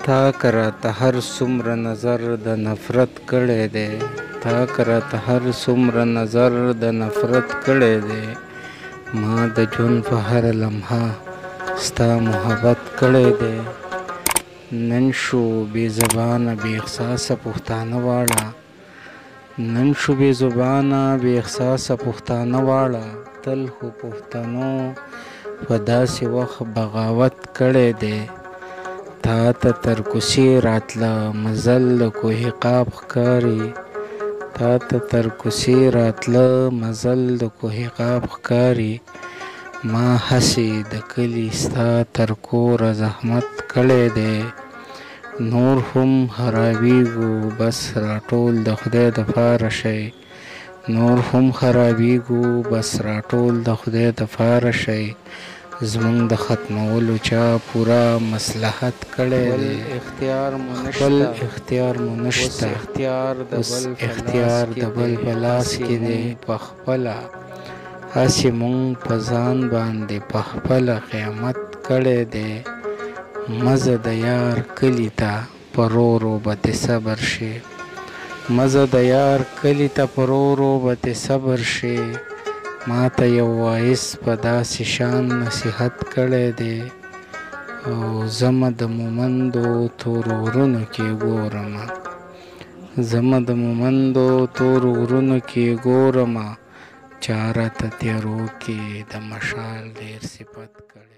تا کرته هر څومره نظر د نفرت کړی دی، تا کرته هر څومره نظر د نفرت کړی دی، ما د ژوند په هره لمحه ستا محبت کړی دی. نن شو بې زبانه بې احساسه پښتانه واړه، نن شو بې زبانه بې احساسه پښتانه واړه، تل خو پښتنو په داسې وخت بغاوت کړی دی. تا ته تر کوڅې راتله مزل د کوه قاف ښکاري، تا ته تر کوڅې راتله مزل د کوه قاف ښکاري، ما هسې د کلي ستا تر کوره زحمت کړی دی. نور هم خرابېږو بس راټول د خدای دپاره شئ، نور هم خرابېږو بس راټول د خدای دپاره شئ، زموږ د ختمولو چا پوره مصلحت کړی دی. خپل اختیار مو نشته، اوس اختیار د بل په لاس کې دی. پخپله هسې مونږ په ځان باندې پخپله قیامت کړی دی. مزه د یار کلي ته په رو رو به دې صبر شي، مزه د یار کلي ته په رو رو به دې صبر شي، ما ته یو وایس په داسې شان نصیحت کړی دی. او زمه د مومندو تورو غرونو کې ګورمه، زمه د مومندو تورو غرونو کې ګورمه، چا راته تیارو کې د مشال ډېر صفت کړی.